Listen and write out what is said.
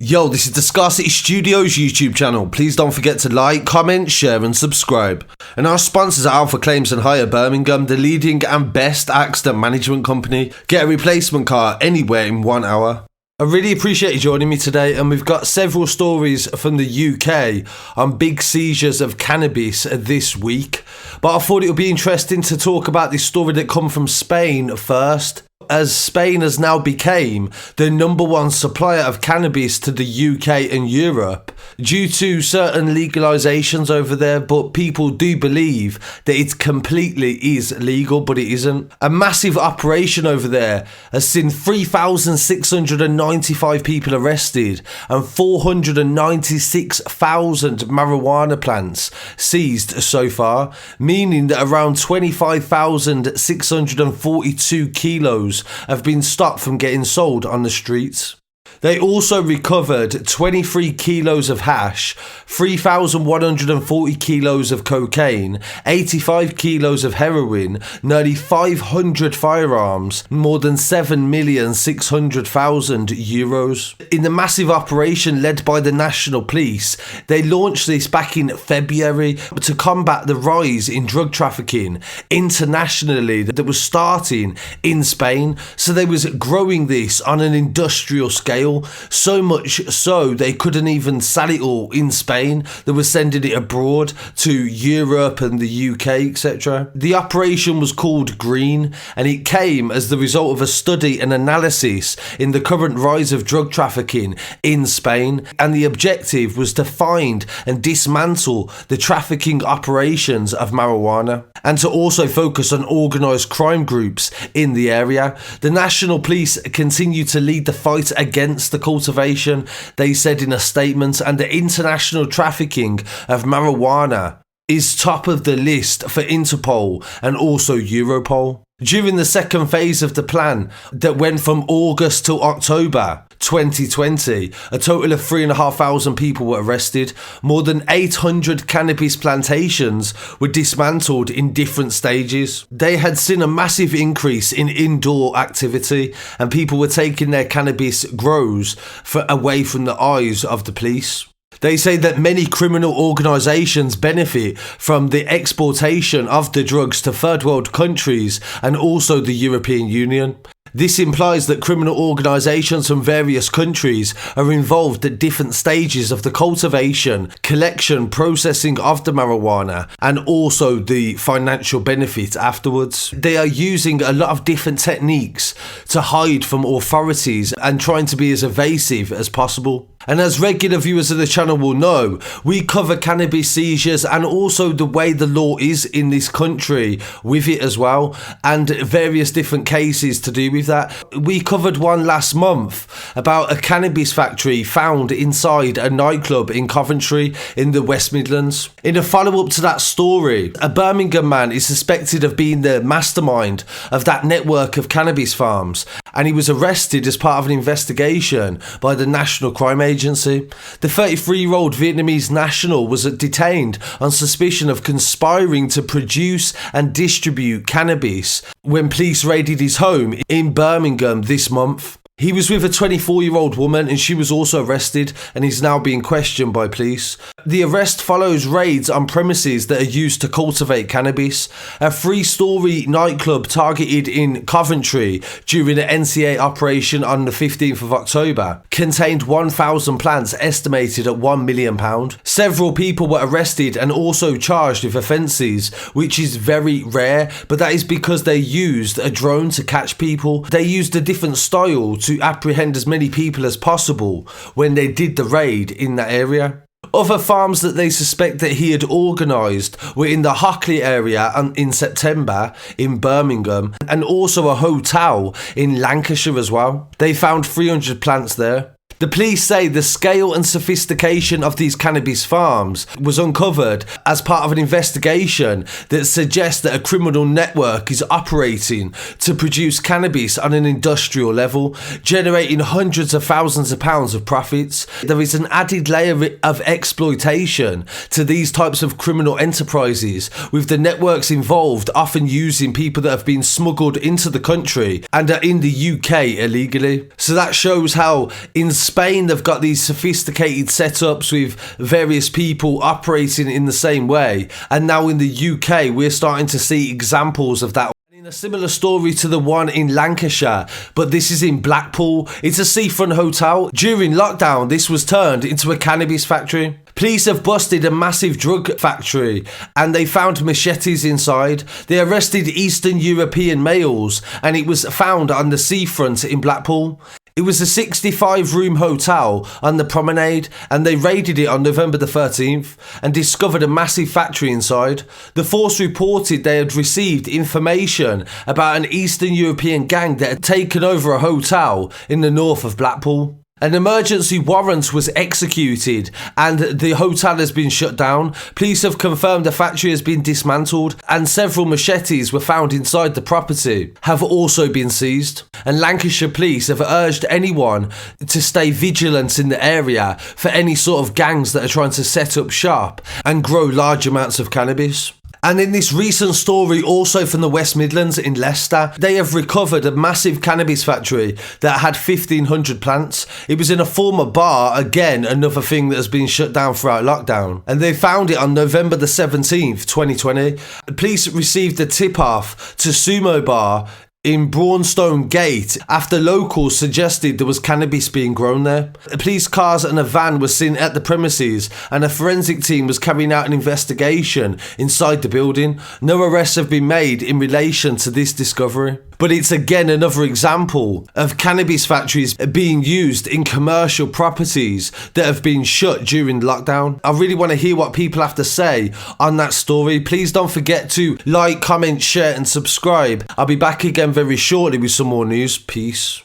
Yo, this is the Scarcity Studios YouTube channel. Please don't forget to like, comment, share and subscribe. And our sponsors are Alpha Claims and Hire Birmingham, the leading and best accident management company. Get a replacement car anywhere in 1 hour. I really appreciate you joining me today, and we've got several stories from the UK on big seizures of cannabis this week. But I thought it would be interesting to talk about this story that come from Spain first, as Spain has now become the #1 supplier of cannabis to the UK and Europe due to certain legalisations over there, but people do believe that it completely is legal, but it isn't. A massive operation over there has seen 3,695 people arrested and 496,000 marijuana plants seized so far, meaning that around 25,642 kilos have been stopped from getting sold on the streets. They also recovered 23 kilos of hash, 3,140 kilos of cocaine, 85 kilos of heroin, nearly 500 firearms, more than 7,600,000 euros. In the massive operation led by the National Police, they launched this back in February to combat the rise in drug trafficking internationally that was starting in Spain. So they was growing this on an industrial scale. So much so they couldn't even sell it all in Spain. They were sending it abroad to Europe and the UK, etc. The operation was called Green, and it came as the result of a study and analysis in the current rise of drug trafficking in Spain, and the objective was to find and dismantle the trafficking operations of marijuana, and to also focus on organised crime groups in the area. The National Police continue to lead the fight against the cultivation, they said in a statement, and the international trafficking of marijuana is top of the list for Interpol and also Europol. During the second phase of the plan that went from August till October 2020, a total of 3,500 people were arrested. More than 800 cannabis plantations were dismantled in different stages. They had seen a massive increase in indoor activity, and people were taking their cannabis grows away from the eyes of the police. They say that many criminal organisations benefit from the exportation of the drugs to third world countries and also the European Union. This implies that criminal organisations from various countries are involved at different stages of the cultivation, collection, processing of the marijuana, and also the financial benefit afterwards. They are using a lot of different techniques to hide from authorities and trying to be as evasive as possible. And as regular viewers of the channel will know, we cover cannabis seizures and also the way the law is in this country with it as well, and various different cases to do with that. We covered one last month about a cannabis factory found inside a nightclub in Coventry in the West Midlands. In a follow-up to that story, a Birmingham man is suspected of being the mastermind of that network of cannabis farms, and he was arrested as part of an investigation by the National Crime Agency. The 33-year-old Vietnamese national was detained on suspicion of conspiring to produce and distribute cannabis when police raided his home in Birmingham this month. He was with a 24-year-old woman, and she was also arrested and is now being questioned by police. The arrest follows raids on premises that are used to cultivate cannabis. A 3-story nightclub targeted in Coventry during the NCA operation on the 15th of October contained 1,000 plants estimated at £1 million. Several people were arrested and also charged with offences, which is very rare, but that is because they used a drone to catch people. They used a different style to apprehend as many people as possible when they did the raid in that area. Other farms that they suspect that he had organised were in the Hockley area in September in Birmingham, and also a hotel in Lancashire as well. They found 300 plants there. The police say the scale and sophistication of these cannabis farms was uncovered as part of an investigation that suggests that a criminal network is operating to produce cannabis on an industrial level, generating hundreds of thousands of pounds of profits. There is an added layer of exploitation to these types of criminal enterprises, with the networks involved often using people that have been smuggled into the country and are in the UK illegally. So that shows how in Spain, they've got these sophisticated setups with various people operating in the same way. And now in the UK, we're starting to see examples of that. In a similar story to the one in Lancashire, but this is in Blackpool. It's a seafront hotel. During lockdown, this was turned into a cannabis factory. Police have busted a massive drug factory and they found machetes inside. They arrested Eastern European males and it was found on the seafront in Blackpool. It was a 65-room hotel on the Promenade and they raided it on November the 13th and discovered a massive factory inside. The force reported they had received information about an Eastern European gang that had taken over a hotel in the north of Blackpool. An emergency warrant was executed and the hotel has been shut down. Police have confirmed the factory has been dismantled and several machetes were found inside the property have also been seized. And Lancashire police have urged anyone to stay vigilant in the area for any sort of gangs that are trying to set up shop and grow large amounts of cannabis. And in this recent story, also from the West Midlands in Leicester, they have recovered a massive cannabis factory that had 1,500 plants. It was in a former bar, again, another thing that has been shut down throughout lockdown. And they found it on November the 17th, 2020. Police received a tip-off to Sumo Bar in Braunstone Gate after locals suggested there was cannabis being grown there. Police cars and a van were seen at the premises and a forensic team was carrying out an investigation inside the building. No arrests have been made in relation to this discovery. But it's again another example of cannabis factories being used in commercial properties that have been shut during lockdown. I really want to hear what people have to say on that story. Please don't forget to like, comment, share and subscribe. I'll be back again very shortly with some more news. Peace.